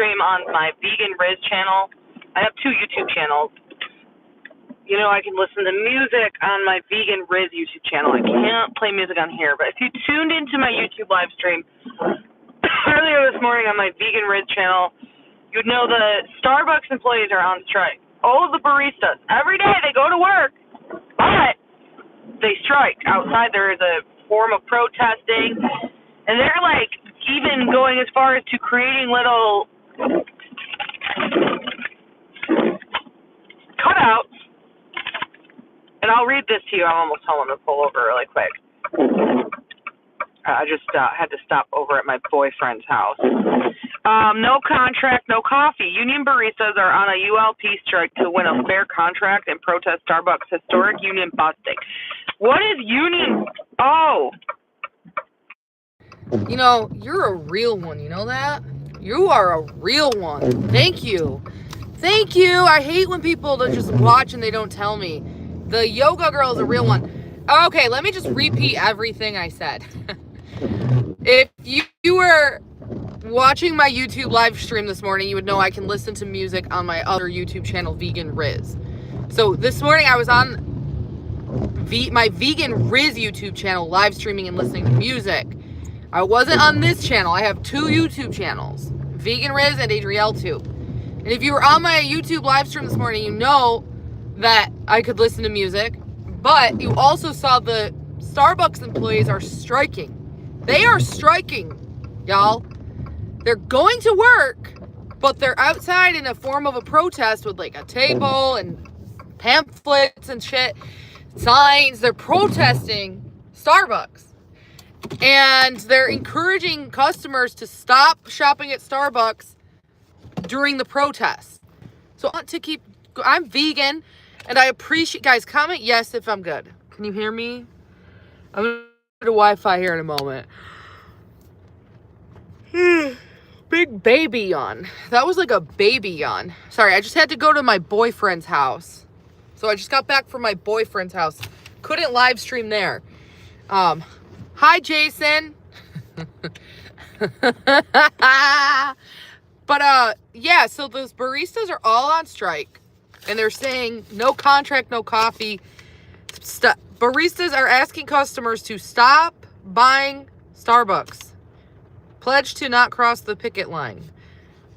stream on my Vegan Riz channel. I have 2 YouTube channels. You know, I can listen to music on my Vegan Riz YouTube channel. I can't play music on here, but if you tuned into my YouTube live stream earlier this morning on my Vegan Riz channel, you'd know the Starbucks employees are on strike. All of the baristas, every day they go to work, but they strike. Outside there is a form of protesting, and they're like even going as far as to creating little cutouts. And I'll read this to you. I'm almost home. I'm going to pull over really quick. I just had to stop over at my boyfriend's house. No contract, no coffee. Union baristas are on a ULP strike to win a fair contract and protest Starbucks' historic union busting. What is union? Oh. You know, you're a real one. You know that? You are a real one. Thank you. Thank you. I hate when people just watch and they don't tell me. The yoga girl is a real one. Okay, let me just repeat everything I said. If you were watching my YouTube live stream this morning, you would know I can listen to music on my other YouTube channel, Vegan Riz. So this morning I was on my Vegan Riz YouTube channel, live streaming and listening to music. I wasn't on this channel. I have 2 YouTube channels, Vegan Riz and Adrielle 2. And if you were on my YouTube live stream this morning, you know that I could listen to music, but you also saw the Starbucks employees are striking. They are striking, y'all. They're going to work, but they're outside in a form of a protest with like a table and pamphlets and shit, signs. They're protesting Starbucks. And they're encouraging customers to stop shopping at Starbucks during the protest. So I want to keep, I'm vegan. And I appreciate, guys, comment yes if I'm good. Can you hear me? I'm going to go to Wi-Fi here in a moment. Big baby yawn. That was like a baby yawn. Sorry, I just had to go to my boyfriend's house. So I just got back from my boyfriend's house. Couldn't live stream there. Hi, Jason. But, yeah, so those baristas are all on strike. And they're saying no contract, no coffee. Baristas are asking customers to stop buying Starbucks. Pledge to not cross the picket line.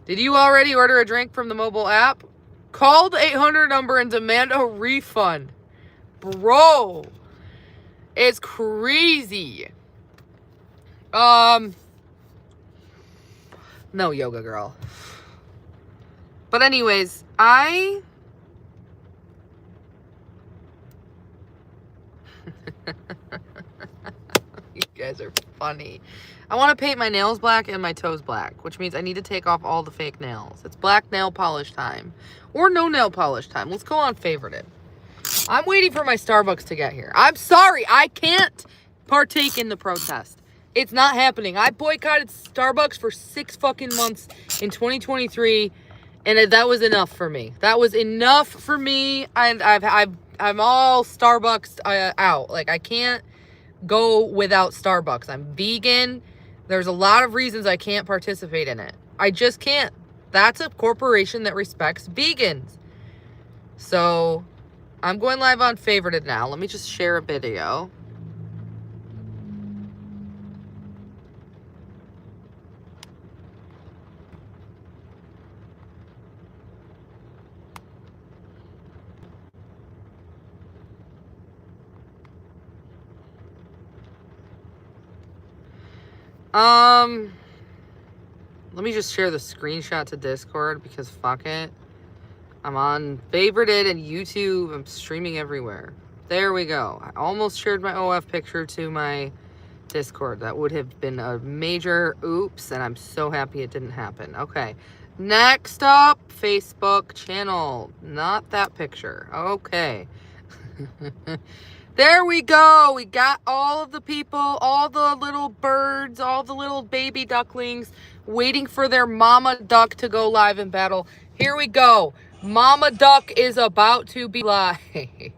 Did you already order a drink from the mobile app? Call the 800 number and demand a refund. Bro. It's crazy. No, yoga girl. But anyways, you guys are funny. I want to paint my nails black and my toes black, which means I need to take off all the fake nails. It's black nail polish time. Or no nail polish time. Let's go on favorited. I'm waiting for my Starbucks to get here. I'm sorry. I can't partake in the protest. It's not happening. I boycotted Starbucks for 6 fucking months in 2023. And that was enough for me. That was enough for me. And I'm all Starbucks out. Like, I can't go without Starbucks. I'm vegan. There's a lot of reasons I can't participate in it. I just can't. That's a corporation that respects vegans. So, I'm going live on favorited now. Let me just share a video. Let me just share the screenshot to Discord because fuck it. I'm on favorited and YouTube. I'm streaming everywhere. There we go. I almost shared my OF picture to my Discord. That would have been a major oops, and I'm so happy it didn't happen. Okay. Next up, Facebook channel. Not that picture. Okay. There we go. We got all of the people, all the little birds, all the little baby ducklings waiting for their mama duck to go live in battle. Here we go. Mama duck is about to be live. Wait,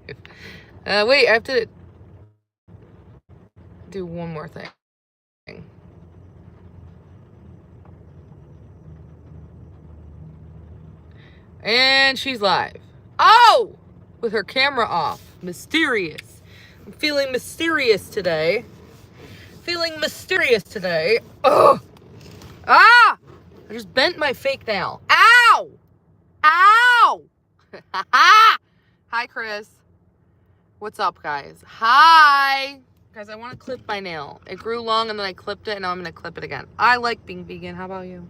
I have to do one more thing. And she's live. Oh! With her camera off. Mysterious. I'm feeling mysterious today. Ugh! Ah! I just bent my fake nail. Ow! Ow! Hi, Chris. What's up, guys? Hi! Guys, I want to clip my nail. It grew long and then I clipped it and now I'm going to clip it again. I like being vegan. How about you?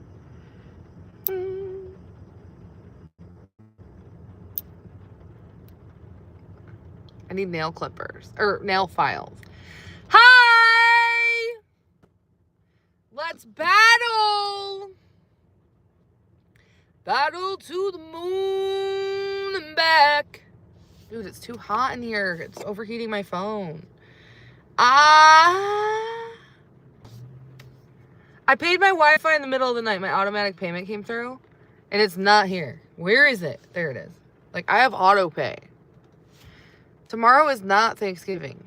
I need nail clippers. Or nail files. Hi! Let's battle! Battle to the moon and back. Dude, it's too hot in here. It's overheating my phone. I paid my Wi-Fi in the middle of the night. My automatic payment came through. And it's not here. Where is it? There it is. Like, I have auto pay. Tomorrow is not Thanksgiving.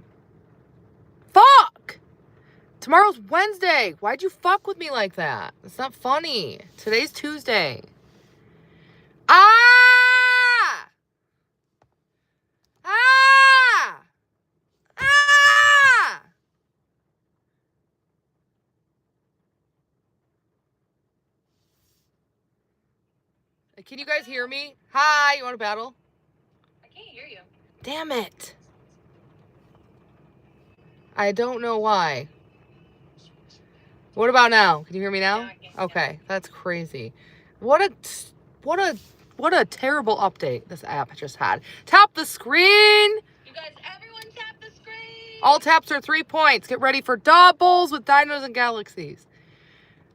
Fuck! Tomorrow's Wednesday. Why'd you fuck with me like that? It's not funny. Today's Tuesday. Ah! Ah! Ah! Can you guys hear me? Hi, you want to battle? I can't hear you. Damn it. I don't know why. What about now? Can you hear me now? Yeah, Okay, that's crazy. What a terrible update this app just had. Tap the screen. You guys, everyone tap the screen. All taps are 3 points. Get ready for doubles with dinos and galaxies.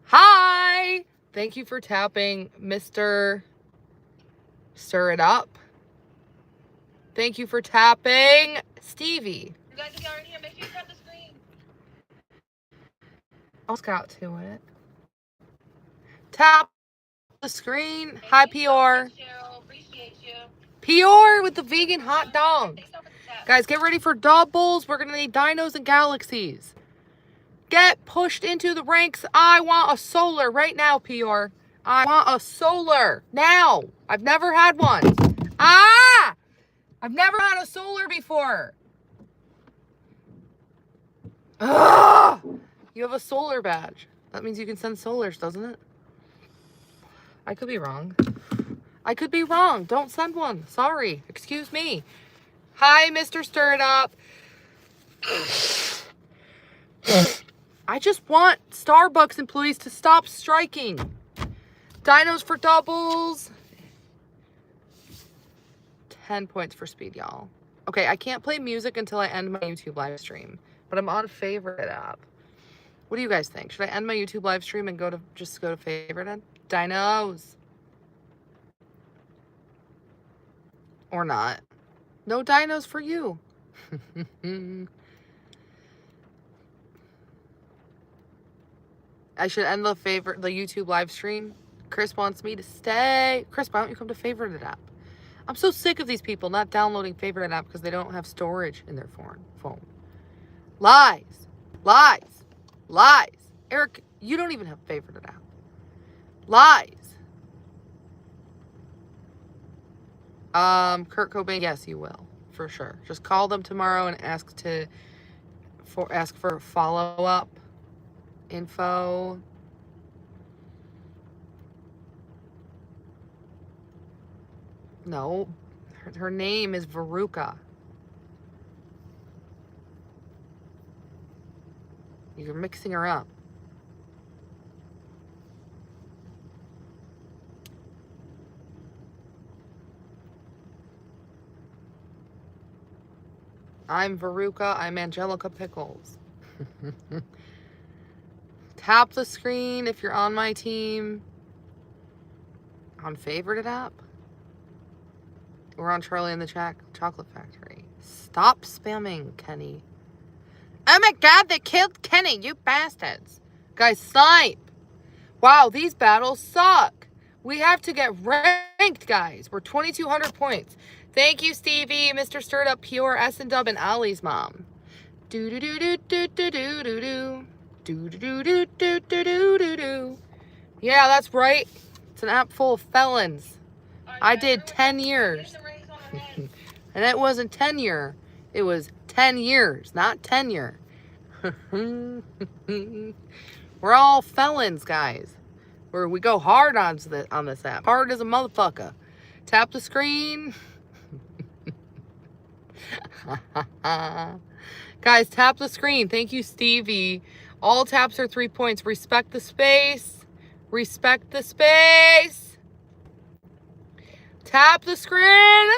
Hi. Thank you for tapping, Mr. Stir It Up. Thank you for tapping, Stevie. You guys, if y'all are in here, make sure you tap the screen. I'll scout to it. Tap the screen. Hi, Pior. Cheryl, appreciate you. Pior with the vegan hot dog. Thanks so much for the tap. Guys, get ready for doubles. We're going to need dinos and galaxies. Get pushed into the ranks. I want a solar right now, Pior. I want a solar now. I've never had one. Ah! I've never had a solar before. Ugh! You have a solar badge. That means you can send solars, doesn't it? I could be wrong. I could be wrong. Don't send one. Sorry. Excuse me. Hi, Mr. Stir It Up. I just want Starbucks employees to stop striking. Dinos for doubles. 10 points for speed, y'all. Okay, I can't play music until I end my YouTube live stream, but I'm on favorite app. What do you guys think? Should I end my YouTube live stream and just go to favorite? Dinos. Or not. No dinos for you. I should end the YouTube live stream. Chris wants me to stay. Chris, why don't you come to favorite app? I'm so sick of these people not downloading favorite app because they don't have storage in their phone. Lies. Lies. Lies. Eric, you don't even have favorite app. Lies. Kurt Cobain, yes, you will. For sure. Just call them tomorrow and ask for follow-up info. No, her name is Veruca. You're mixing her up. I'm Veruca. I'm Angelica Pickles. Tap the screen if you're on my team. On favorite app? We're on Charlie and the Chocolate Factory. Stop spamming, Kenny. Oh my god, they killed Kenny, you bastards. Guys, snipe. Wow, these battles suck. We have to get ranked, guys. We're 2,200 points. Thank you, Stevie, Mr. Stirred Up, Pure, S and Dub, and Ollie's mom. Do do do do do do do do do. Do do do do do do do do. Yeah, that's right. It's an app full of felons. I did 10 years. And it wasn't tenure. It was 10 years, not tenure. We're all felons, guys. We go hard on this app. Hard as a motherfucker. Tap the screen. Guys, tap the screen. Thank you, Stevie. All taps are 3 points. Respect the space. Respect the space. Tap the screen.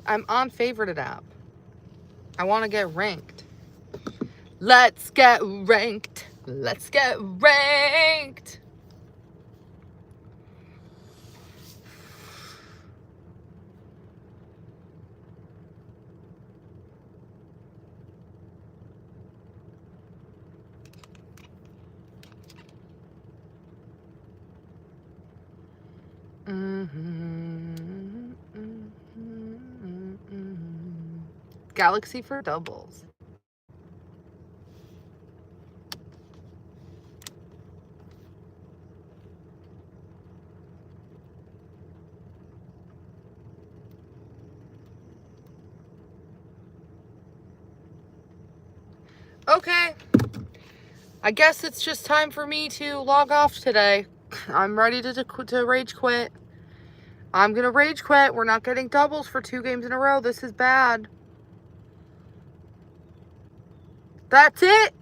I'm on favorited app. I want to get ranked. Let's get ranked. Let's get ranked. Galaxy for doubles. Okay. I guess it's just time for me to log off today. I'm ready to rage quit. I'm gonna rage quit. We're not getting doubles for 2 games in a row. This is bad. That's it.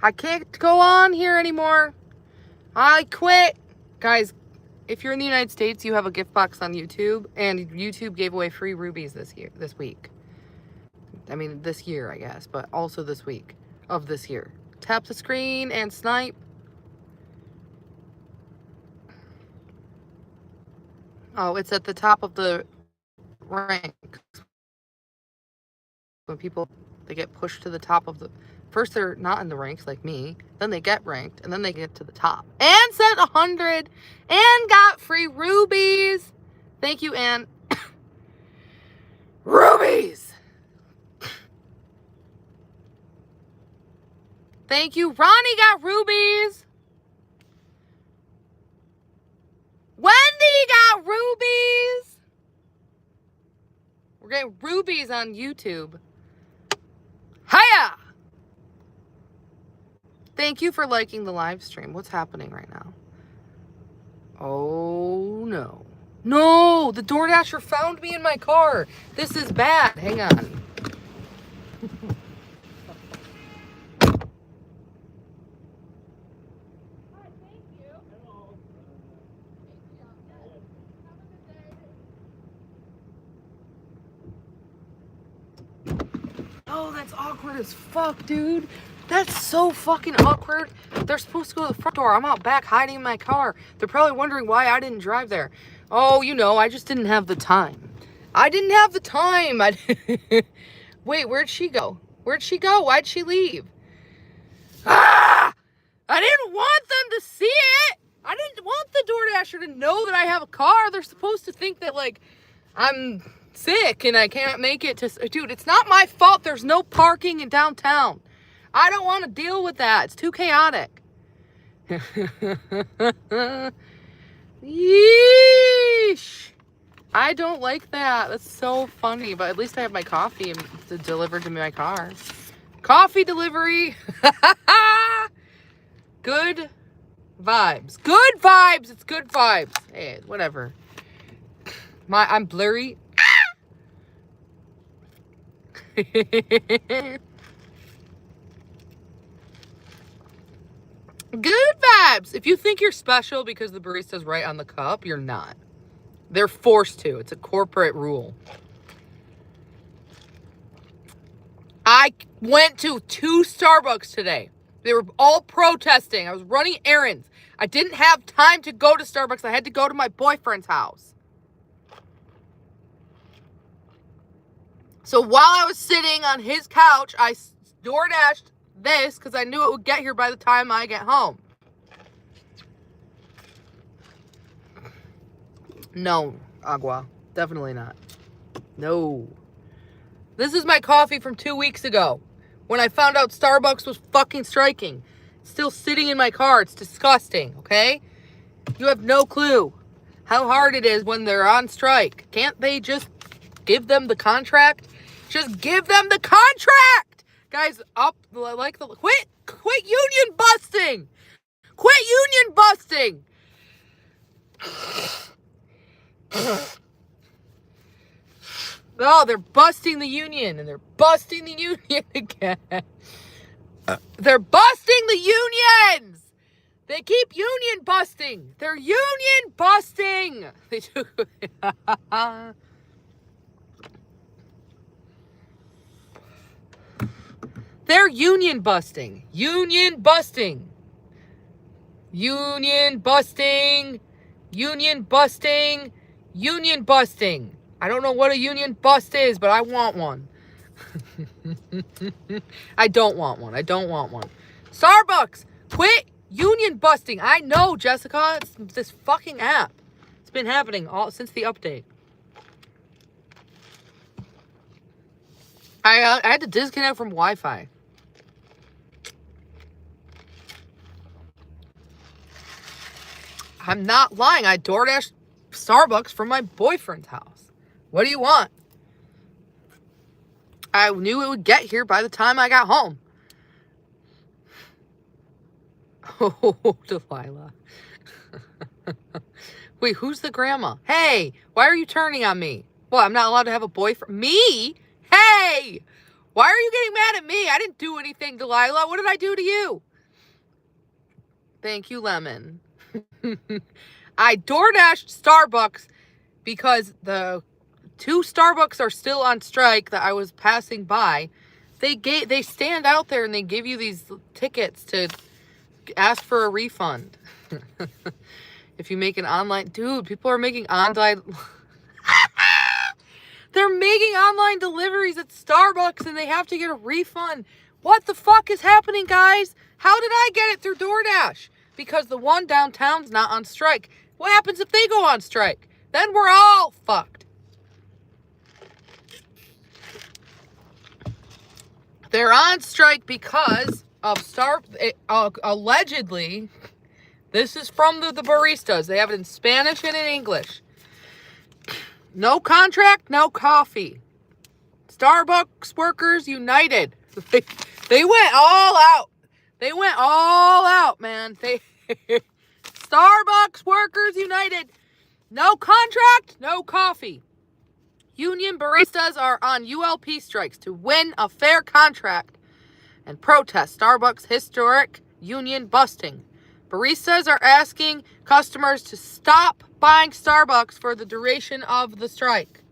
I can't go on here anymore. I quit. Guys, if you're in the United States, you have a gift box on YouTube, and YouTube gave away free rubies this week. I mean, this year, I guess, but also this week of this year. Tap the screen and snipe. Oh, it's at the top of the rank. When people, they get pushed to the top of the... First, they're not in the ranks like me. Then they get ranked, and then they get to the top. And set 100, and got free rubies. Thank you, Ann. Rubies! Thank you. Ronnie got rubies. Wendy got rubies. We're getting rubies on YouTube. Hiya! Thank you for liking the live stream. What's happening right now? Oh, no. No! The DoorDasher found me in my car. This is bad. Hang on. Oh, that's awkward as fuck, dude. That's so fucking awkward. They're supposed to go to the front door. I'm out back hiding in my car. They're probably wondering why I didn't drive there. Oh, you know, I just didn't have the time. I didn't have the time. Wait, where'd she go? Where'd she go? Why'd she leave? Ah! I didn't want them to see it. I didn't want the DoorDasher to know that I have a car. They're supposed to think that, like, I'm sick and I can't make it to... Dude, it's not my fault there's no parking in downtown. I don't want to deal with that. It's too chaotic. Yeesh. I don't like that. That's so funny. But at least I have my coffee delivered to my car. Coffee delivery. Good vibes. Good vibes. It's good vibes. Hey, whatever. I'm blurry. Good vibes. If you think you're special because the barista's right on the cup, you're not. They're forced to. It's a corporate rule. I went to 2 Starbucks today. They were all protesting. I was running errands. I didn't have time to go to Starbucks. I had to go to my boyfriend's house. So while I was sitting on his couch, I DoorDashed this because I knew it would get here by the time I get home. No, Agua. Definitely not. No. This is my coffee from 2 weeks ago when I found out Starbucks was fucking striking. still sitting in my car. It's disgusting, okay? You have no clue how hard it is when they're on strike. Can't they just give them the contract? Just give them the contract! Guys, quit union busting! Quit union busting! Oh, they're busting the union, and they're busting the union again. They're busting the unions! They keep union busting! They're union busting! They do. They're union busting. Union busting. Union busting. Union busting. Union busting. I don't know what a union bust is, but I want one. I don't want one. I don't want one. Starbucks, quit union busting. I know, Jessica. It's this fucking app. It's been happening all since the update. I had to disconnect from Wi-Fi. I'm not lying. I DoorDashed Starbucks from my boyfriend's house. What do you want? I knew it would get here by the time I got home. Oh, Delilah. Wait, who's the grandma? Hey, why are you turning on me? Well, I'm not allowed to have a boyfriend. Me? Hey! Why are you getting mad at me? I didn't do anything, Delilah. What did I do to you? Thank you, Lemon. I DoorDashed Starbucks because the 2 Starbucks are still on strike that I was passing by. They stand out there and they give you these tickets to ask for a refund. If you make an online... Dude, people are making online... They're making online deliveries at Starbucks and they have to get a refund. What the fuck is happening, guys? How did I get it through DoorDash? Because the one downtown's not on strike. What happens if they go on strike? Then we're all fucked. They're on strike because of allegedly, this is from the baristas. They have it in Spanish and in English. No contract, no coffee. Starbucks Workers United. They went all out. They went all out, man. Starbucks Workers United. No contract, no coffee. Union baristas are on ULP strikes to win a fair contract and protest Starbucks' historic union busting. Baristas are asking customers to stop buying Starbucks for the duration of the strike.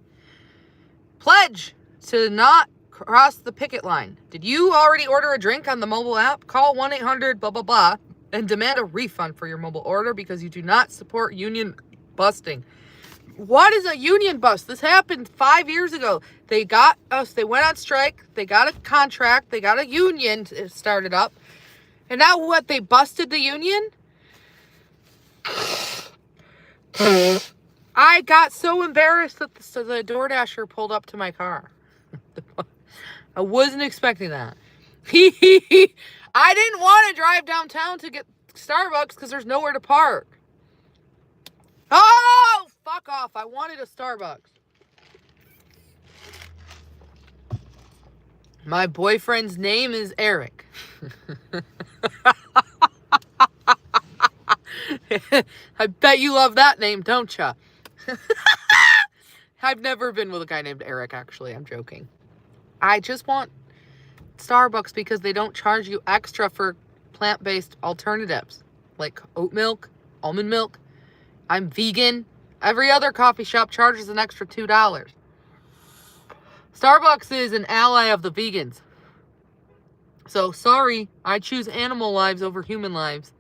Pledge to not cross the picket line. Did you already order a drink on the mobile app? Call 1-800 blah blah blah and demand a refund for your mobile order because you do not support union busting. What is a union bust? This happened 5 years ago. They got us, they went on strike, they got a contract, they got a union started up. And now what, they busted the union? I got so embarrassed that the DoorDasher pulled up to my car. I wasn't expecting that. I didn't want to drive downtown to get Starbucks because there's nowhere to park. Oh, fuck off. I wanted a Starbucks. My boyfriend's name is Eric. I bet you love that name, don't ya? I've never been with a guy named Eric, actually. I'm joking. I just want Starbucks because they don't charge you extra for plant-based alternatives like oat milk, almond milk. I'm vegan. Every other coffee shop charges an extra $2. Starbucks is an ally of the vegans. So, sorry, I choose animal lives over human lives.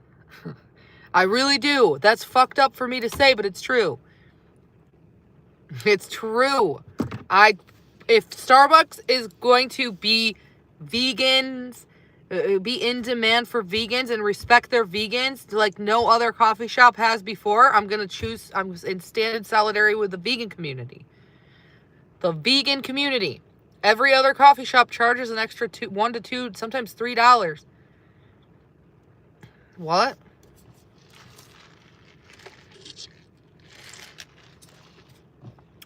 I really do. That's fucked up for me to say, but it's true. It's true. If Starbucks is going to be vegans, be in demand for vegans and respect their vegans like no other coffee shop has before, I'm in stand in solidarity with the vegan community. The vegan community. Every other coffee shop charges an extra $1 to $2, sometimes $3. What?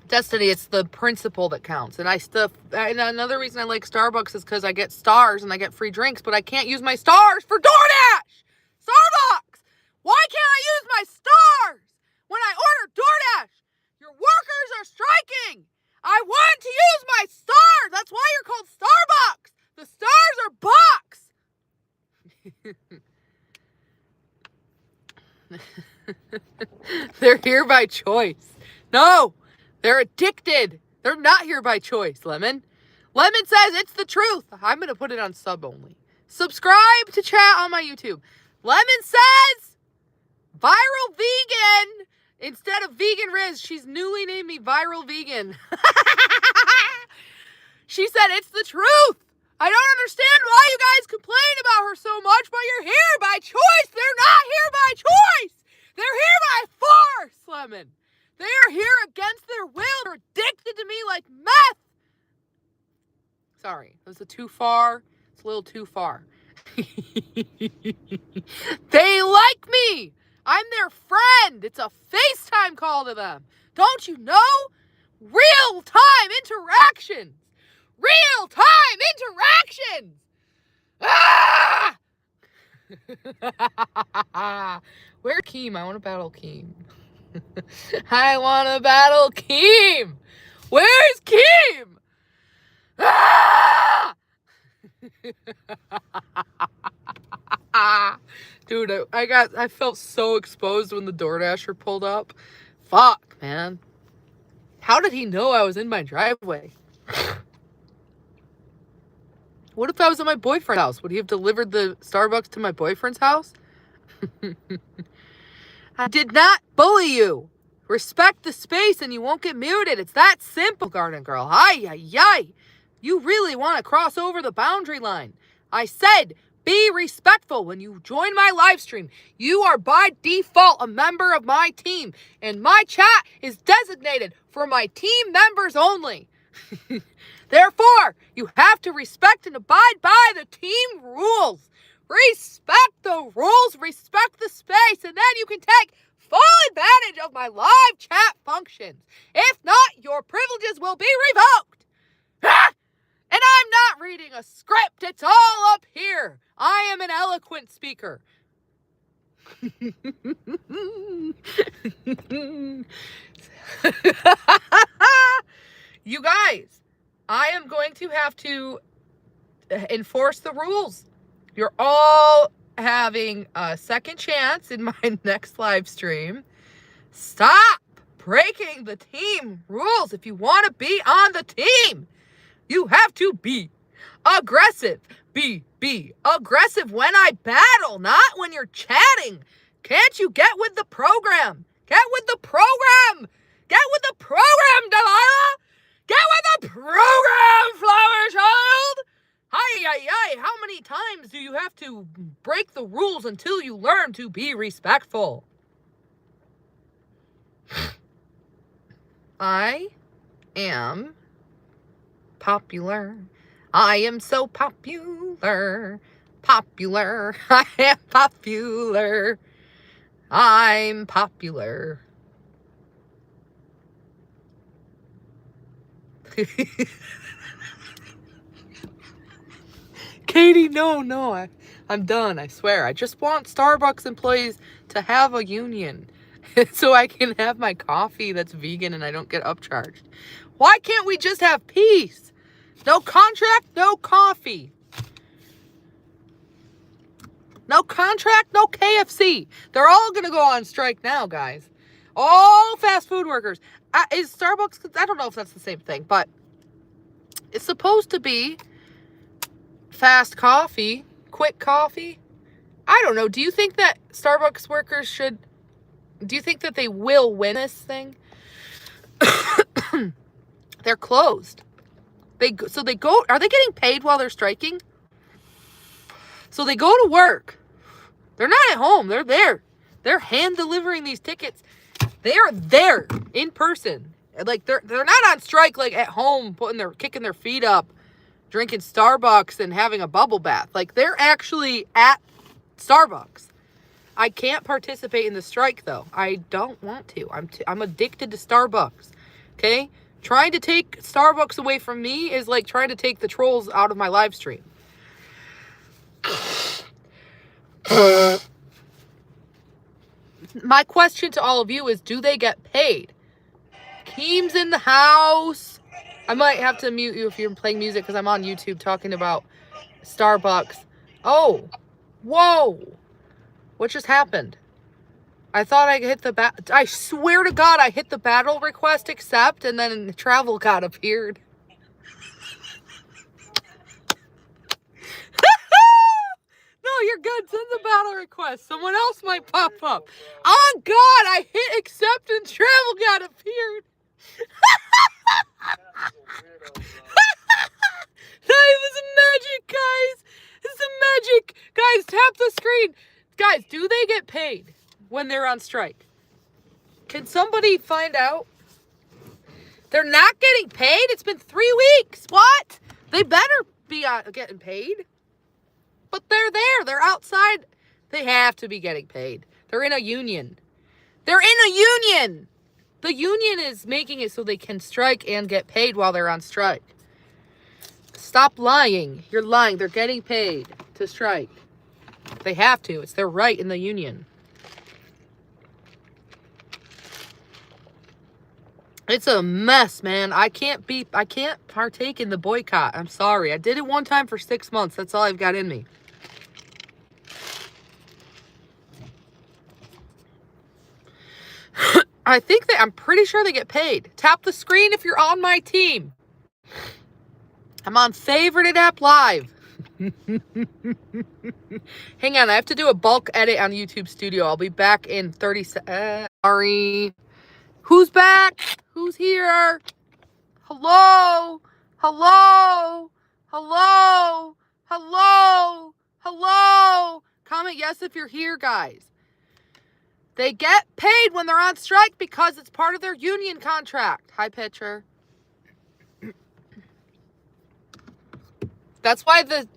Destiny, it's the principle that counts. And another reason I like Starbucks is because I get stars and I get free drinks, but I can't use my stars for DoorDash. Starbucks! Why can't I use my stars when I order DoorDash? Your workers are striking. I want to use my stars. That's why you're called Starbucks. The stars are bucks. They're here by choice. No, they're addicted. They're not here by choice, Lemon. Lemon says it's the truth. I'm going to put it on sub only. Subscribe to chat on my YouTube. Lemon says Viral Vegan. Instead of Vegan Riz, she's newly named me Viral Vegan. She said it's the truth. I don't understand why you guys complain about her so much, but you're here by choice. They're not here by choice. They're here by force, Lemon. They are here against their will. They're addicted to me like meth. Sorry, was it too far? It's a little too far. They like me. I'm their friend. It's a FaceTime call to them. Don't you know? Real-time interactions. Real-time interactions. Ah! Where's Keem? I want to battle Keem. I want to battle Keem. Where's Keem? Ah! Dude, I felt so exposed when the DoorDasher pulled up. Fuck, man. How did he know I was in my driveway? What if I was at my boyfriend's house? Would he have delivered the Starbucks to my boyfriend's house? I did not bully you. Respect the space and you won't get muted. It's that simple, Garden Girl. Ay, ay, ay. You really want to cross over the boundary line. I said, be respectful when you join my live stream. You are by default a member of my team, and my chat is designated for my team members only. Therefore, you have to respect and abide by the team rules. Respect the rules, respect the space, and then you can take full advantage of my live chat functions. If not, your privileges will be revoked. Ah! And I'm not reading a script. It's all up here. I am an eloquent speaker. You guys, I am going to have to enforce the rules. You're all having a second chance in my next live stream. Stop breaking the team rules. If you want to be on the team, you have to be aggressive. Be aggressive when I battle, not when you're chatting. Can't you get with the program? Get with the program. Get with the program, Delilah. Get with the program, Flower Child. Hi. How many times do you have to break the rules until you learn to be respectful? I am popular. I am so popular. Popular. I am popular. I'm popular. Katie, no. I'm done, I swear. I just want Starbucks employees to have a union so I can have my coffee that's vegan and I don't get upcharged. Why can't we just have peace? No contract, no coffee. No contract, no KFC. They're all going to go on strike now, guys. All fast food workers. Is Starbucks, I don't know if that's the same thing, but it's supposed to be fast coffee, quick coffee. I don't know. Do you think that Starbucks workers do you think that they will win this thing? They're closed. Are they getting paid while they're striking? So they go to work. They're not at home. They're there. They're hand delivering these tickets. They are there in person. Like they're not on strike like at home kicking their feet up, drinking Starbucks and having a bubble bath. Like they're actually at Starbucks. I can't participate in the strike, though. I don't want to. I'm addicted to Starbucks. Okay? Trying to take Starbucks away from me is like trying to take the trolls out of my live stream. My question to all of you is, do they get paid? Keem's in the house. I might have to mute you if you're playing music because I'm on YouTube talking about Starbucks. Oh, whoa. What just happened? I thought I hit the I swear to God, I hit the battle request accept and then the travel god appeared. No, you're good. Send the battle request. Someone else might pop up. Oh God, I hit accept and travel god appeared. That was magic, guys. It's a magic. Guys, tap the screen. Guys, do they get paid when they're on strike? Can somebody find out? They're not getting paid? It's been 3 weeks. What? They better be getting paid. But they're there. They're outside. They have to be getting paid. They're in a union. They're in a union. The union is making it so they can strike and get paid while they're on strike. Stop lying. You're lying. They're getting paid to strike. They have to. It's their right in the union. It's a mess, man. I can't partake in the boycott. I'm sorry. I did it one time for 6 months. That's all I've got in me. I'm pretty sure they get paid. Tap the screen if you're on my team. I'm on Favorited App Live. Hang on, I have to do a bulk edit on YouTube Studio. I'll be back in 30 seconds. Sorry. Who's back? Who's here? Hello? Hello? Hello? Hello? Hello? Comment yes if you're here, guys. They get paid when they're on strike because it's part of their union contract. Hi, Pitcher. That's why the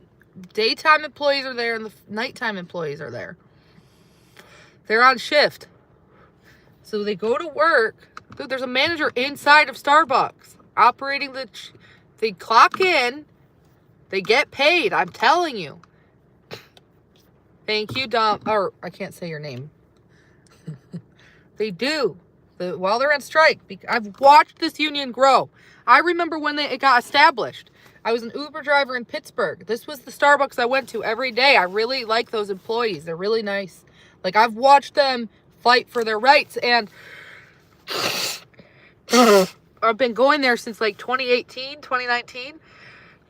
daytime employees are there and the nighttime employees are there. They're on shift. So they go to work. Dude, there's a manager inside of Starbucks operating they clock in. They get paid. I'm telling you. Thank you, Dom. Or I can't say your name. They do. While they're on strike. I've watched this union grow. I remember when it got established. I was an Uber driver in Pittsburgh. This was the Starbucks I went to every day. I really like those employees. They're really nice. Like, I've watched them fight for their rights. And I've been going there since like 2018, 2019.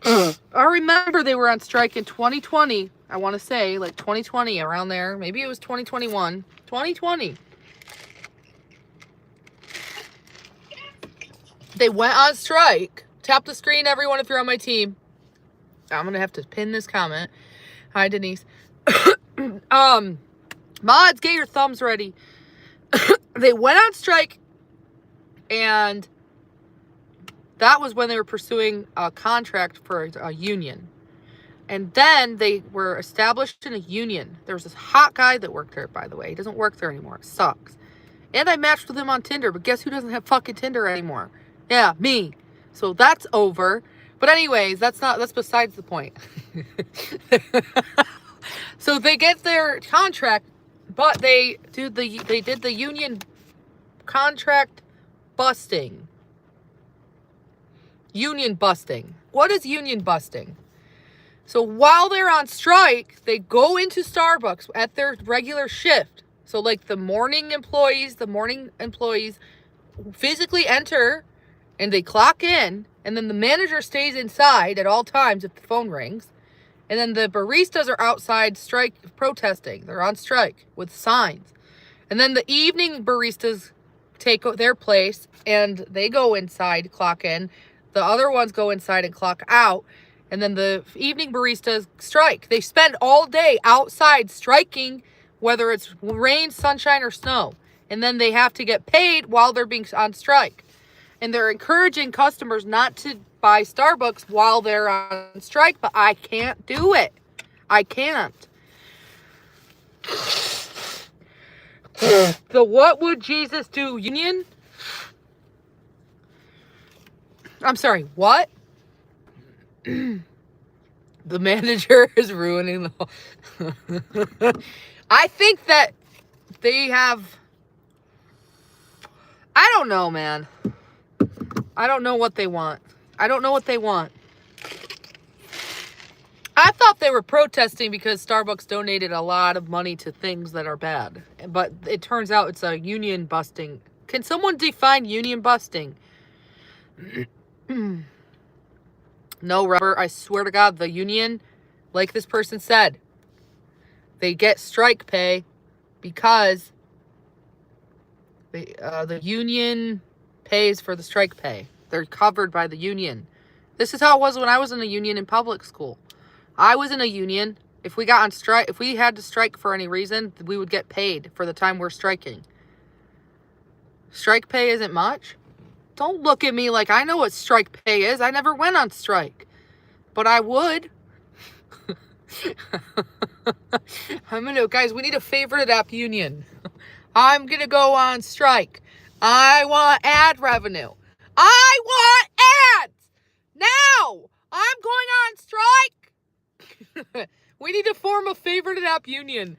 I remember they were on strike in 2020. I want to say like 2020, around there. Maybe it was 2021. 2020. They went on strike. Tap the screen, everyone, if you're on my team. I'm going to have to pin this comment. Hi, Denise. Mods, get your thumbs ready. They went on strike, and that was when they were pursuing a contract for a union. And then they were established in a union. There was this hot guy that worked there, by the way. He doesn't work there anymore. It sucks. And I matched with him on Tinder, but guess who doesn't have fucking Tinder anymore? Yeah, me. So that's over. But anyways, that's besides the point. So they get their contract, but they did the union contract busting. Union busting. What is union busting? So while they're on strike, they go into Starbucks at their regular shift. So like the morning employees physically enter and they clock in, and then the manager stays inside at all times if the phone rings. And then the baristas are outside strike protesting. They're on strike with signs. And then the evening baristas take their place and they go inside, clock in. The other ones go inside and clock out. And then the evening baristas strike. They spend all day outside striking, whether it's rain, sunshine, or snow. And then they have to get paid while they're being on strike. And they're encouraging customers not to buy Starbucks while they're on strike, but I can't do it. I can't. The what would Jesus do union? I'm sorry, what? The manager is ruining the whole... I think that they have... I don't know, man. I don't know what they want. I don't know what they want. I thought they were protesting because Starbucks donated a lot of money to things that are bad. But it turns out it's a union busting. Can someone define union busting? No, Robert, I swear to God, the union, like this person said, they get strike pay because the union pays for the strike pay. They're covered by the union. This is how it was when I was in a union in public school. I was in a union. If we got on strike, if we had to strike for any reason, we would get paid for the time we're striking. Strike pay isn't much. Don't look at me like I know what strike pay is. I never went on strike. But I would. Guys, we need a favorite app union. I'm gonna go on strike. I want ad revenue. I want ads! Now! I'm going on strike! We need to form a favorite app union.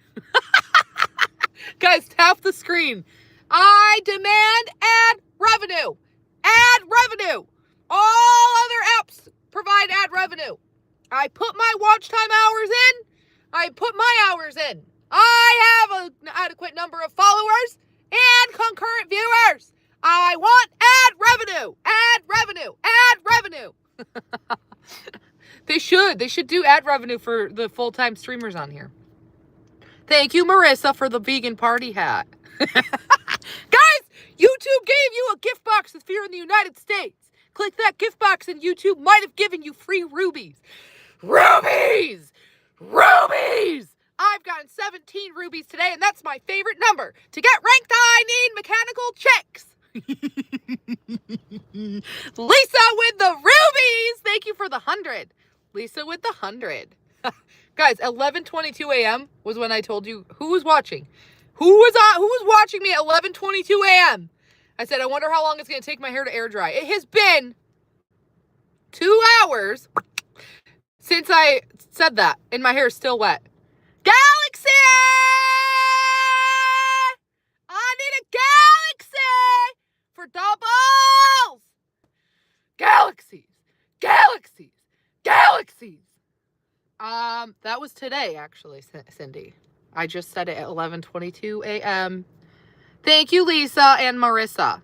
Guys, tap the screen. I demand ad revenue. Ad revenue. All other apps provide ad revenue. I put my watch time hours in. I put my hours in. I have an adequate number of followers and concurrent viewers. I want ad revenue. Ad revenue. Ad revenue. They should do ad revenue for the full-time streamers on here. Thank you, Marissa, for the vegan party hat. Guys, YouTube gave you a gift box if you're in the United States. Click that gift box and YouTube might have given you free rubies. Rubies! Rubies! I've gotten 17 rubies today, and that's my favorite number. To get ranked, I need mechanical checks. Lisa with the rubies! Thank you for the 100. Lisa with the 100. Guys, 11:22 a.m. was when I told you who was watching. Who was watching me at 11:22 a.m.? I said, I wonder how long it's going to take my hair to air dry. It has been 2 hours since I said that, and my hair is still wet. Galaxy! I need a galaxy for doubles! Galaxies! Galaxies! Galaxies! That was today, actually, Cindy. I just said it at 11:22 a.m. Thank you, Lisa and Marissa.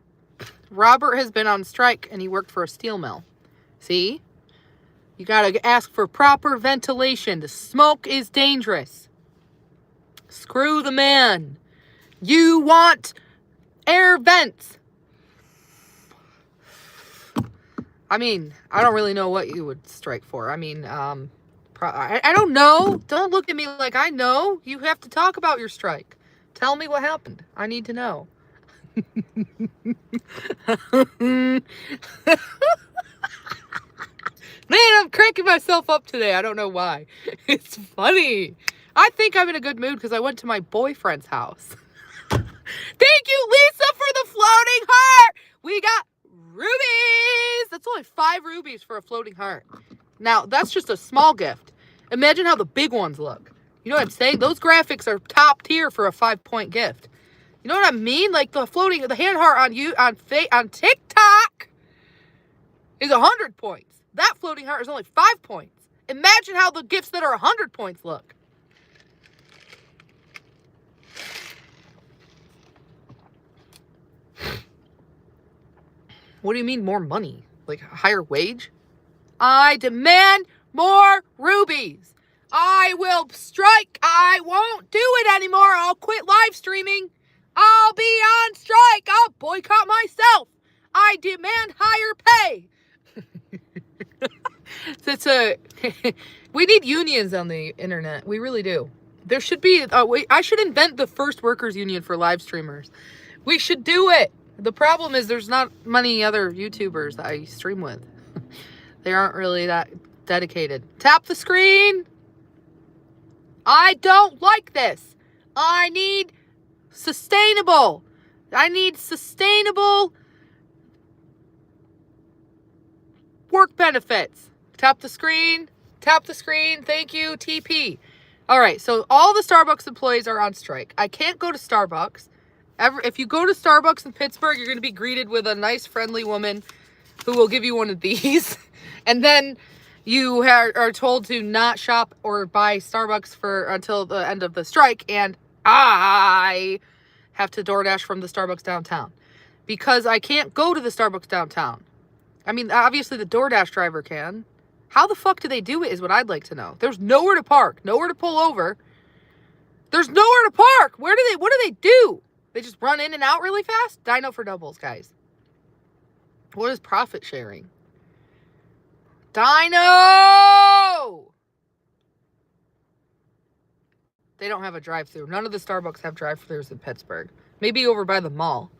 Robert has been on strike, and he worked for a steel mill. See? You gotta ask for proper ventilation. The smoke is dangerous. Screw the man. You want air vents. I mean, I don't really know what you would strike for. I mean, I don't know. Don't look at me like I know. You have to talk about your strike. Tell me what happened. I need to know. Man, I'm cracking myself up today. I don't know why. It's funny. I think I'm in a good mood because I went to my boyfriend's house. Thank you, Lisa, for the floating heart. We got rubies. That's only 5 rubies for a floating heart. Now, that's just a small gift. Imagine how the big ones look. You know what I'm saying? Those graphics are top tier for a 5-point gift. You know what I mean? Like the hand heart on TikTok is 100 points. That floating heart is only 5 points. Imagine how the gifts that are 100 points look. What do you mean more money? Like a higher wage? I demand more rubies. I will strike. I won't do it anymore. I'll quit live streaming. I'll be on strike. I'll boycott myself. I demand higher pay. We need unions on the internet. We really do. There should be, I should invent the first workers union for live streamers. We should do it. The problem is there's not many other YouTubers that I stream with. They aren't really that dedicated. Tap the screen. I don't like this. I need Sustainable. I need sustainable work benefits. Tap the screen. Tap the screen. Thank you, TP. All right, so all the Starbucks employees are on strike. I can't go to Starbucks. If you go to Starbucks in Pittsburgh, you're going to be greeted with a nice, friendly woman who will give you one of these. And then you are told to not shop or buy Starbucks until the end of the strike. And I have to DoorDash from the Starbucks downtown because I can't go to the Starbucks downtown. I mean, obviously the DoorDash driver can. How the fuck do they do it is what I'd like to know. There's nowhere to park, nowhere to pull over. There's nowhere to park. What do they do? They just run in and out really fast? Dino for doubles, guys. What is profit sharing? Dino! They don't have a drive-thru. None of the Starbucks have drive-thrus in Pittsburgh. Maybe over by the mall.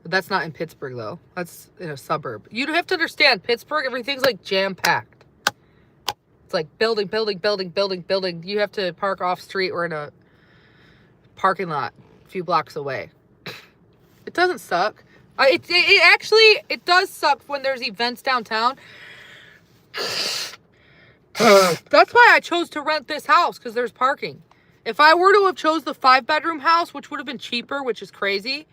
But that's not in Pittsburgh, though. That's in a suburb. You have to understand, Pittsburgh, everything's like jam-packed. It's like building. You have to park off-street or in a parking lot a few blocks away. It doesn't suck. It does suck when there's events downtown. That's why I chose to rent this house, because there's parking. If I were to have chose the 5-bedroom house, which would have been cheaper, which is crazy.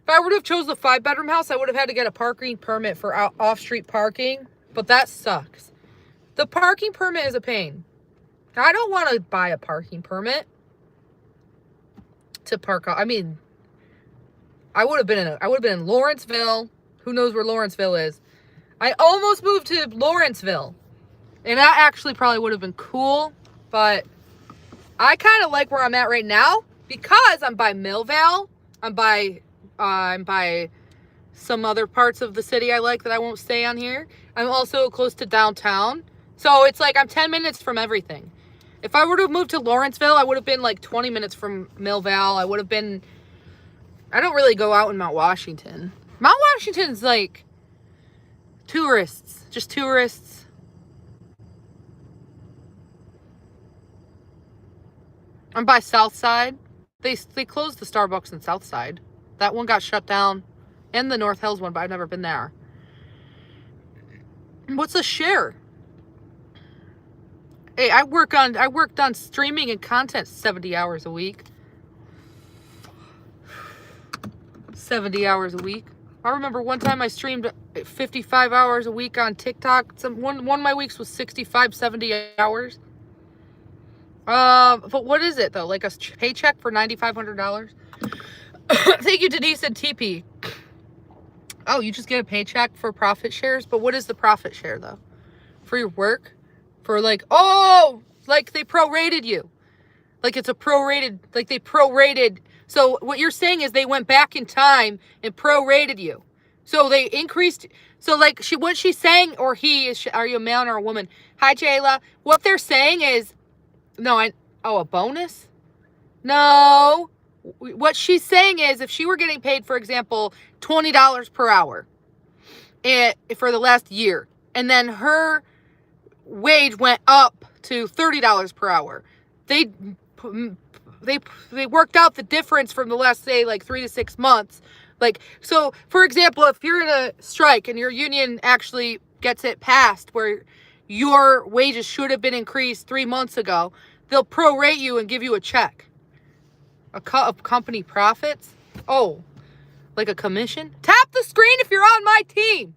If I were to have chose the 5-bedroom house, I would have had to get a parking permit for off-street parking. But that sucks. The parking permit is a pain. I don't want to buy a parking permit to park. I mean, I would have been in Lawrenceville. Who knows where Lawrenceville is? I almost moved to Lawrenceville. And that actually probably would have been cool. But I kind of like where I'm at right now because I'm by Millvale. I'm by some other parts of the city I like that I won't stay on here. I'm also close to downtown. So it's like I'm 10 minutes from everything. If I were to have moved to Lawrenceville, I would have been like 20 minutes from Millvale. I don't really go out in Mount Washington. Mount Washington's like tourists, just tourists. I'm by Southside. They closed the Starbucks in Southside. That one got shut down. And the North Hills one, but I've never been there. What's a share? Hey, I worked on streaming and content 70 hours a week. 70 hours a week. I remember one time I streamed 55 hours a week on TikTok. One of my weeks was 65, 70 hours. But what is it though? Like a paycheck for $9,500? Thank you, Denise and TP. Oh, you just get a paycheck for profit shares? But what is the profit share though? For your work? For like, oh, like they prorated you. Like it's a prorated, like they prorated. So what you're saying is they went back in time and prorated you. So they increased. So like what she's saying, or are you a man or a woman? Hi, Jayla. What they're saying is, a bonus? No. What she's saying is if she were getting paid, for example, $20 per hour for the last year, and then her wage went up to $30 per hour, they worked out the difference from the last, say, like 3 to 6 months. Like, so for example, if you're in a strike and your union actually gets it passed where your wages should have been increased 3 months ago, they'll prorate you and give you a check. A company profits? Oh, like a commission? Tap the screen if you're on my team.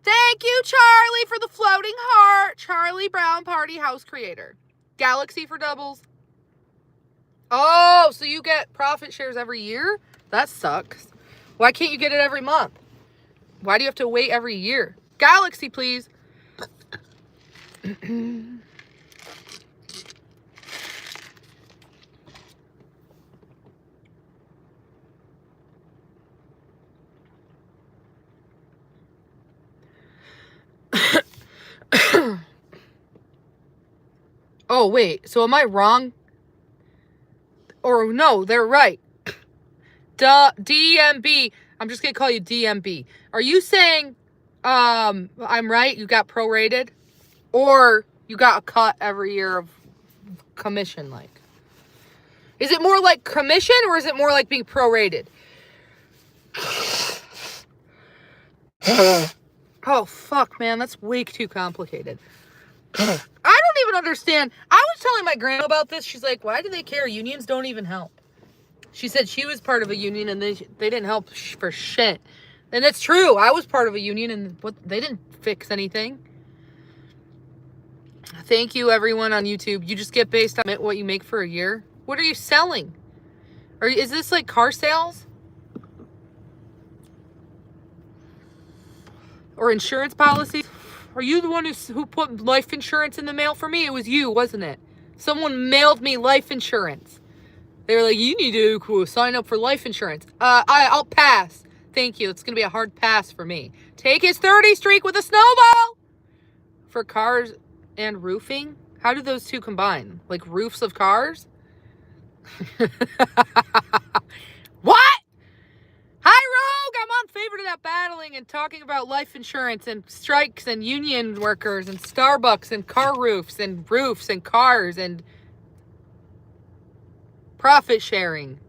Thank you, Charlie, for the floating heart. Charlie Brown, party house creator. Galaxy for doubles. Oh, so you get profit shares every year? That sucks. Why can't you get it every month? Why do you have to wait every year? Galaxy, please. Oh, wait. So am I wrong? Or no, they're right. DMB. I'm just going to call you DMB. Are you saying I'm right? You got prorated? Or you got a cut every year of commission, like? Is it more like commission or is it more like being prorated? Oh, fuck, man. That's way too complicated. I don't even understand. I was telling my grandma about this. She's like, why do they care? Unions don't even help. She said she was part of a union and they didn't help for shit. And it's true. I was part of a union and they didn't fix anything. Thank you, everyone on YouTube. You just get based on what you make for a year. What are you selling? Is this like car sales? Or insurance policies? Are you the one who put life insurance in the mail for me? It was you, wasn't it? Someone mailed me life insurance. They were like, you need to sign up for life insurance. I'll pass. Thank you. It's going to be a hard pass for me. Take his 30 streak with a snowball. For cars and roofing? How do those two combine? Like roofs of cars? What? Hi, Rogue! I'm on favorite of that battling and talking about life insurance and strikes and union workers and Starbucks and car roofs and cars and profit sharing.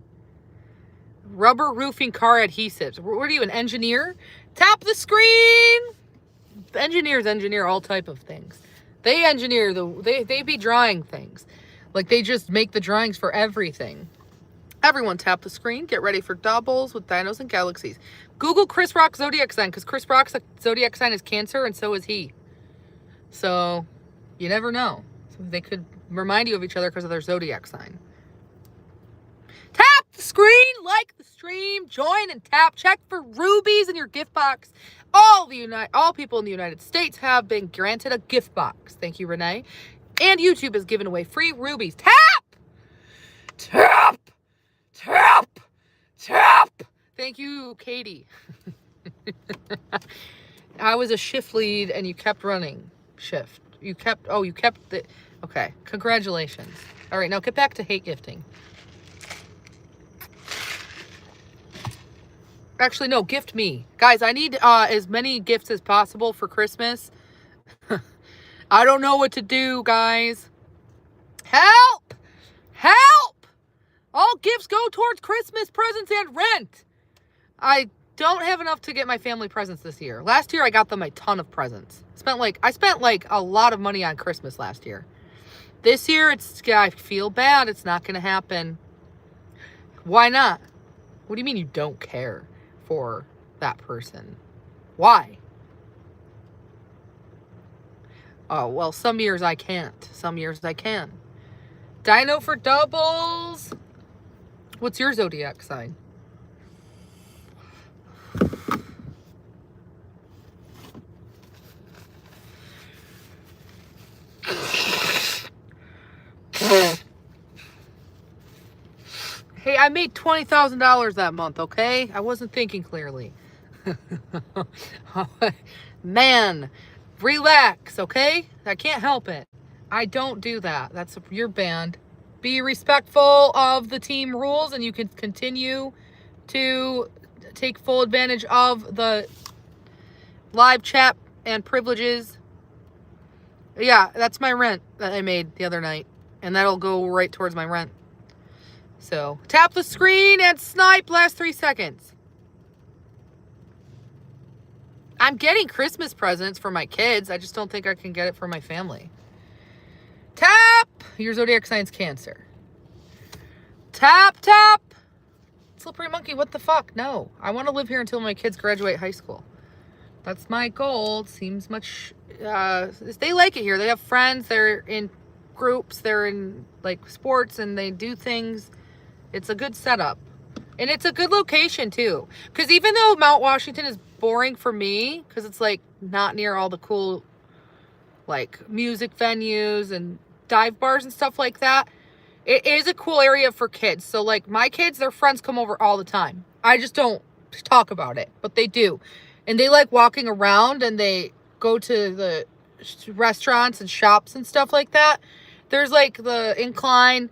Rubber roofing car adhesives. What are you, an engineer? Tap the screen! Engineers engineer all type of things. They engineer, they be drawing things. Like they just make the drawings for everything. Everyone tap the screen. Get ready for doubles with dinos and galaxies. Google Chris Rock's zodiac sign because Chris Rock's zodiac sign is Cancer and so is he. So you never know. So they could remind you of each other because of their zodiac sign. Tap the screen, like the stream, join and tap. Check for rubies in your gift box. All people in the United States have been granted a gift box. Thank you, Renee. And YouTube has given away free rubies. Tap! Tap! Tap! Tap! Thank you, Katie. I was a shift lead and you kept running shift. You kept the, okay. Congratulations. All right, now get back to hate gifting. Actually, no, gift me. Guys, I need as many gifts as possible for Christmas. I don't know what to do, guys. Help! Help! All gifts go towards Christmas presents and rent. I don't have enough to get my family presents this year. Last year, I got them a ton of presents. I spent like a lot of money on Christmas last year. This year, I feel bad. It's not going to happen. Why not? What do you mean you don't care for that person? Why? Oh, well, some years I can't. Some years I can. Dino for doubles. What's your zodiac sign? Hey, I made $20,000 that month, okay? I wasn't thinking clearly. Man, relax, okay? I can't help it. I don't do that. That's your band. Be respectful of the team rules and you can continue to take full advantage of the live chat and privileges. Yeah, that's my rent that I made the other night. And that'll go right towards my rent. So, tap the screen and snipe last 3 seconds. I'm getting Christmas presents for my kids. I just don't think I can get it for my family. Tap! Your zodiac sign's Cancer. Tap, tap! Slippery monkey, what the fuck? No. I want to live here until my kids graduate high school. That's my goal. It seems much... they like it here. They have friends. They're in groups. They're in, like, sports, and they do things. It's a good setup. And it's a good location, too. Because even though Mount Washington is boring for me, because it's, like, not near all the cool, like, music venues and dive bars and stuff like that, it is a cool area for kids. So, like, my kids, their friends come over all the time. I just don't talk about it, but they do. And they like walking around, and they go to the restaurants and shops and stuff like that. There's, like, the incline.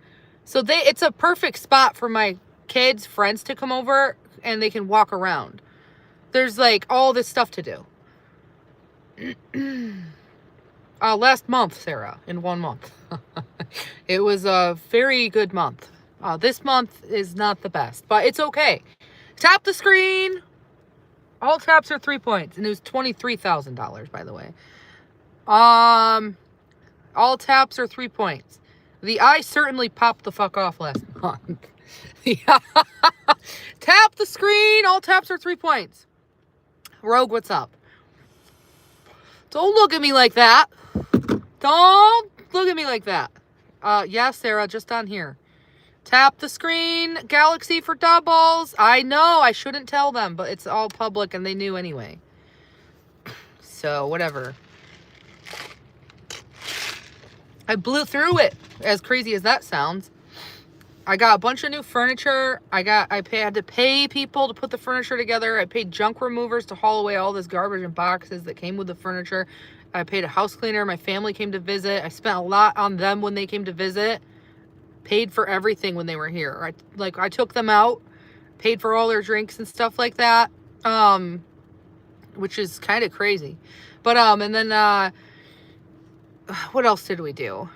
So it's a perfect spot for my kids' friends to come over, and they can walk around. There's, like, all this stuff to do. Last month, Sarah, in 1 month. It was a very good month. This month is not the best, but it's okay. Tap the screen. All taps are 3 points, and it was $23,000, by the way. All taps are 3 points. The eye certainly popped the fuck off last month. Tap the screen. All taps are 3 points. Rogue, what's up? Don't look at me like that. Don't look at me like that. Yeah, Sarah, just on here. Tap the screen. Galaxy for doubles. I know, I shouldn't tell them, but it's all public and they knew anyway. So, whatever. I blew through it, as crazy as that sounds. I got a bunch of new furniture. I had to pay people to put the furniture together. I paid junk removers to haul away all this garbage and boxes that came with the furniture. I paid a house cleaner. My family came to visit. I spent a lot on them when they came to visit. Paid for everything when they were here. I took them out, paid for all their drinks and stuff like that, which is kind of crazy. But and then what else did we do?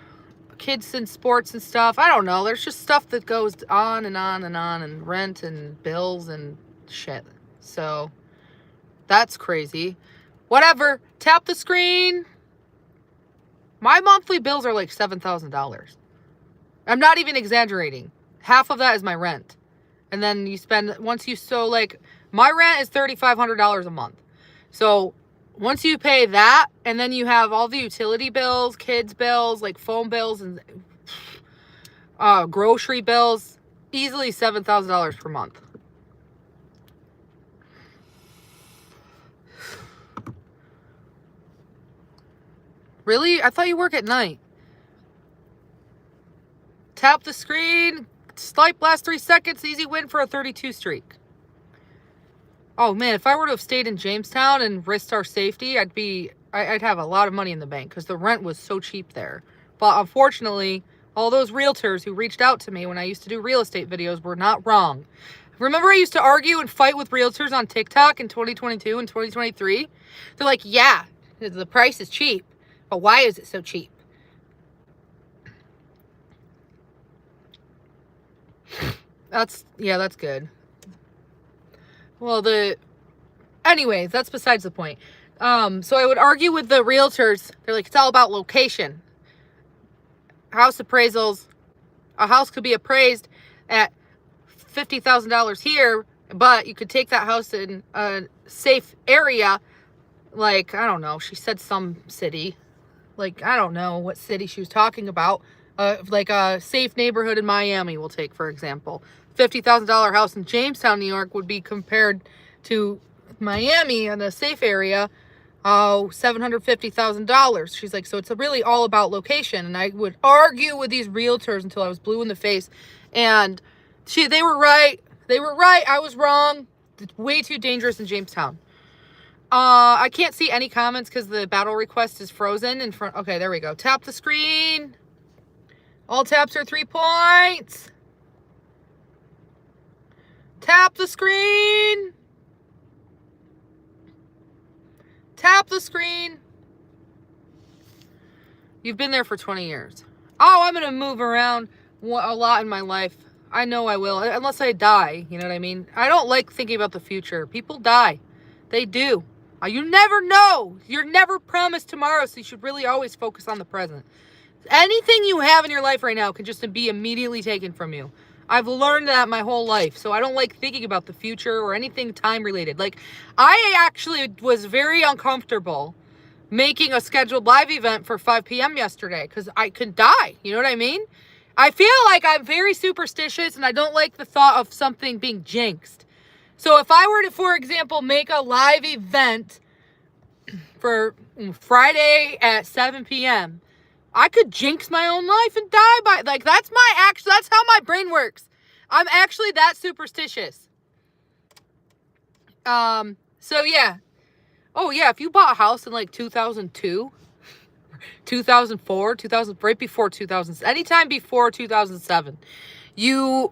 Kids and sports and stuff. I don't know. There's just stuff that goes on and on and on, and rent and bills and shit. So that's crazy. Whatever. Tap the screen. My monthly bills are like $7,000. I'm not even exaggerating. Half of that is my rent. And then you spend, my rent is $3,500 a month. So once you pay that, and then you have all the utility bills, kids bills, like phone bills and grocery bills, easily $7,000 per month. Really? I thought you work at night. Tap the screen. Swipe last 3 seconds. Easy win for a 32 streak. Oh man, if I were to have stayed in Jamestown and risked our safety, I'd have a lot of money in the bank because the rent was so cheap there. But unfortunately, all those realtors who reached out to me when I used to do real estate videos were not wrong. Remember I used to argue and fight with realtors on TikTok in 2022 and 2023? They're like, yeah, the price is cheap, but why is it so cheap? That's good. Well, anyways, that's besides the point. So I would argue with the realtors. They're like, it's all about location. House appraisals. A house could be appraised at $50,000 here, but you could take that house in a safe area. Like, I don't know. She said some city. Like, I don't know what city she was talking about. Like a safe neighborhood in Miami, we'll take, for example. $50,000 house in Jamestown, New York would be compared to Miami in a safe area, $750,000. She's like, so it's really all about location. And I would argue with these realtors until I was blue in the face. And they were right. They were right. I was wrong. It's way too dangerous in Jamestown. I can't see any comments because the battle request is frozen in front. Okay, there we go. Tap the screen. All taps are 3 points. Tap the screen. Tap the screen. You've been there for 20 years. Oh, I'm going to move around a lot in my life. I know I will, unless I die. You know what I mean? I don't like thinking about the future. People die. They do. You never know. You're never promised tomorrow, so you should really always focus on the present. Anything you have in your life right now can just be immediately taken from you. I've learned that my whole life, so I don't like thinking about the future or anything time related. Like, I actually was very uncomfortable making a scheduled live event for 5 p.m. yesterday because I could die. You know what I mean? I feel like I'm very superstitious and I don't like the thought of something being jinxed. So if I were to, for example, make a live event for Friday at 7 p.m., I could jinx my own life and die by, like, that's how my brain works. I'm actually that superstitious. So yeah. Oh yeah, if you bought a house in like 2002, 2004, right before 2000, anytime before 2007, I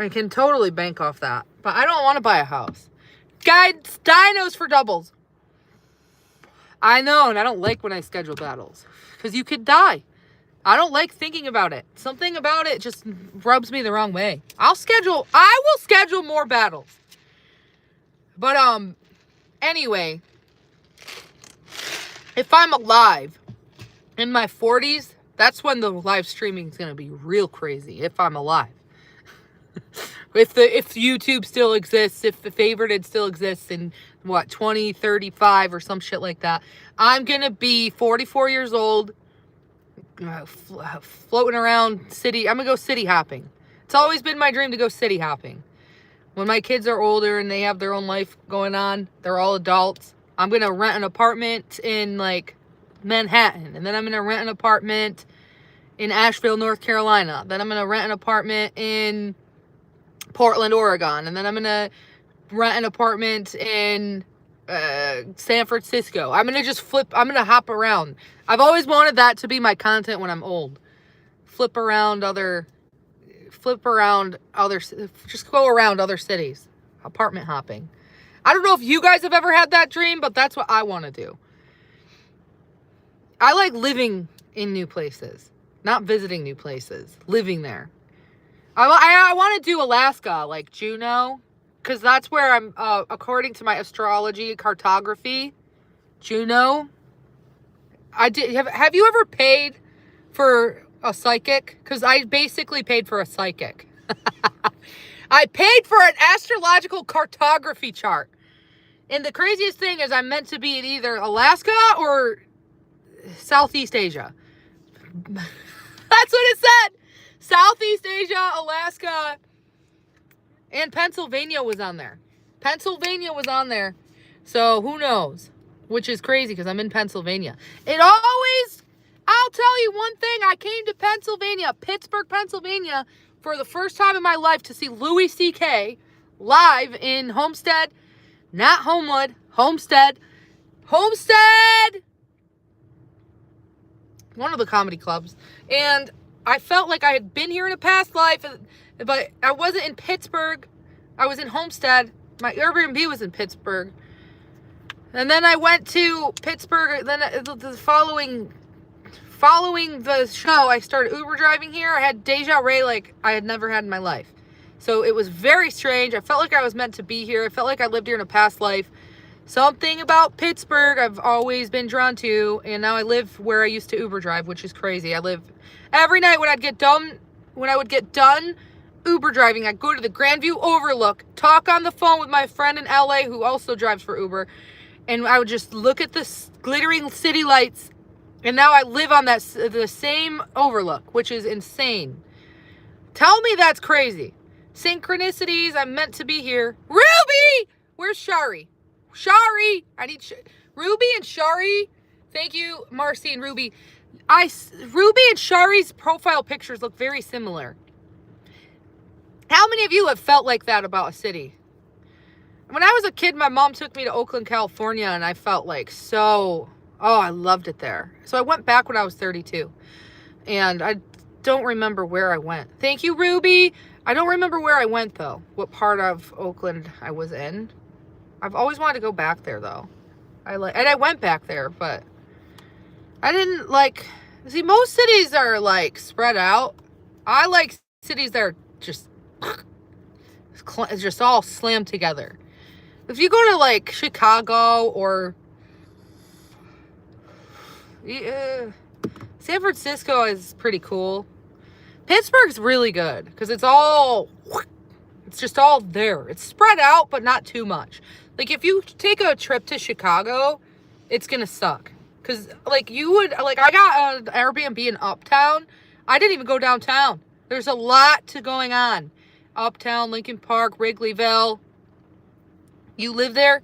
can totally bank off that. But I don't want to buy a house. Guys, dinos for doubles. I know, and I don't like when I schedule battles. Because you could die. I don't like thinking about it. Something about it just rubs me the wrong way. I will schedule more battles. But, anyway, if I'm alive in my 40s, that's when the live streaming is going to be real crazy, if I'm alive. If YouTube still exists, if the favorited still exists in, 2035 or some shit like that, I'm going to be 44 years old, floating around city. I'm going to go city hopping. It's always been my dream to go city hopping. When my kids are older and they have their own life going on, they're all adults, I'm going to rent an apartment in, like, Manhattan. And then I'm going to rent an apartment in Asheville, North Carolina. Then I'm going to rent an apartment in Portland, Oregon. And then I'm going to rent an apartment in San Francisco. I'm going to just I'm going to hop around. I've always wanted that to be my content when I'm old. Just go around other cities. Apartment hopping. I don't know if you guys have ever had that dream, but that's what I want to do. I like living in new places, not visiting new places, living there. I want to do Alaska, like Juneau, because that's where I'm, according to my astrology cartography, Juneau. Have you ever paid for a psychic? Because I basically paid for a psychic. I paid for an astrological cartography chart. And the craziest thing is I'm meant to be in either Alaska or Southeast Asia. That's what it said. Southeast Asia, Alaska, and Pennsylvania was on there. So who knows? Which is crazy because I'm in Pennsylvania. I'll tell you one thing. I came to Pennsylvania, Pittsburgh, Pennsylvania, for the first time in my life to see Louis C.K. live in Homestead. Not Homewood. Homestead. One of the comedy clubs. And I felt like I had been here in a past life, but I wasn't in Pittsburgh. I was in Homestead. My Airbnb was in Pittsburgh. And then I went to Pittsburgh. Then the following the show, I started Uber driving here. I had deja vu like I had never had in my life. So it was very strange. I felt like I was meant to be here. I felt like I lived here in a past life. Something about Pittsburgh I've always been drawn to. And now I live where I used to Uber drive, which is crazy. I live every night when I would get done Uber driving, I'd go to the Grandview Overlook, talk on the phone with my friend in LA who also drives for Uber. And I would just look at the glittering city lights. And now I live on the same overlook, which is insane. Tell me that's crazy. Synchronicities, I'm meant to be here. Ruby! Where's Shari? I need Ruby and Shari. Thank you, Marcy and Ruby. Ruby and Shari's profile pictures look very similar. How many of you have felt like that about a city? When I was a kid, my mom took me to Oakland, California, and I felt like I loved it there. So I went back when I was 32. And I don't remember where I went. Thank you, Ruby. I don't remember where I went, though. What part of Oakland I was in. I've always wanted to go back there, though. And I went back there, but I didn't like... See, most cities are, like, spread out. I like cities that are just all slammed together. If you go to, like, Chicago or... San Francisco is pretty cool. Pittsburgh's really good because it's just all there. It's spread out, but not too much. Like, if you take a trip to Chicago, it's gonna suck. Because, like, I got an Airbnb in Uptown. I didn't even go downtown. There's a lot going on. Uptown, Lincoln Park, Wrigleyville. You live there?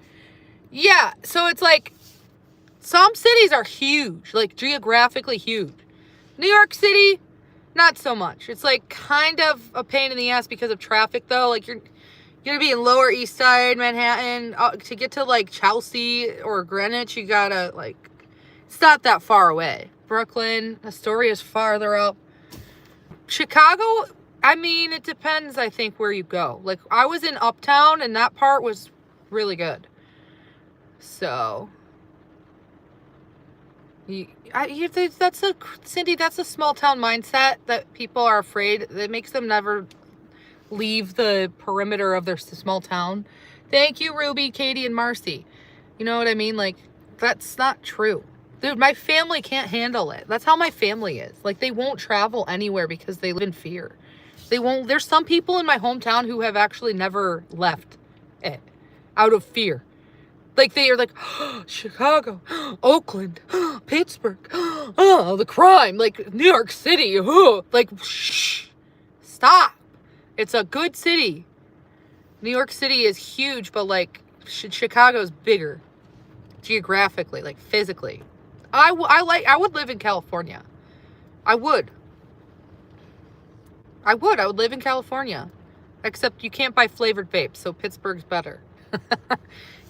Yeah, so it's like, some cities are huge, like, geographically huge. New York City, not so much. It's, like, kind of a pain in the ass because of traffic, though. Like, you're going to be in Lower East Side, Manhattan. To get to, like, Chelsea or Greenwich, you got to, like, it's not that far away. Brooklyn, Astoria's farther up. Chicago, I mean, it depends, I think, where you go. Like, I was in Uptown, and that part was really good. So... Cindy, that's a small town mindset that people are afraid. That makes them never leave the perimeter of their small town. Thank you, Ruby, Katie, and Marcy. You know what I mean? Like, that's not true. Dude, my family can't handle it. That's how my family is. Like, they won't travel anywhere because they live in fear. They won't. There's some people in my hometown who have actually never left it out of fear. Like, they are like, oh, Chicago, Oakland, Pittsburgh, oh, the crime, like New York City, like, shh, stop. It's a good city. New York City is huge, but like Chicago's bigger geographically, like physically. I would live in California. I would live in California. Except you can't buy flavored vapes, so Pittsburgh's better.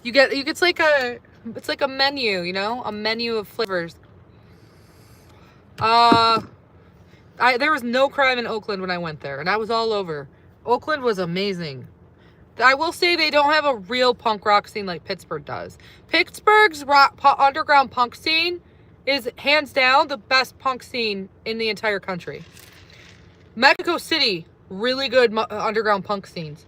It's like a menu, you know? A menu of flavors. There was no crime in Oakland when I went there, and I was all over. Oakland was amazing. I will say they don't have a real punk rock scene like Pittsburgh does. Pittsburgh's underground punk scene is hands down the best punk scene in the entire country. Mexico City, really good underground punk scenes.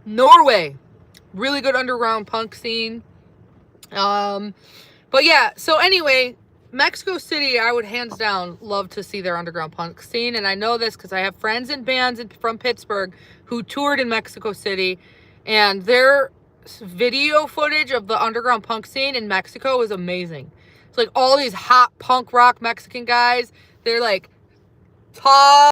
Norway, really good underground punk scene. But yeah, so anyway, Mexico City, I would hands down love to see their underground punk scene. And I know this because I have friends in bands from Pittsburgh who toured in Mexico City, and their video footage of the underground punk scene in Mexico is amazing. It's like all these hot punk rock Mexican guys, they're like tall,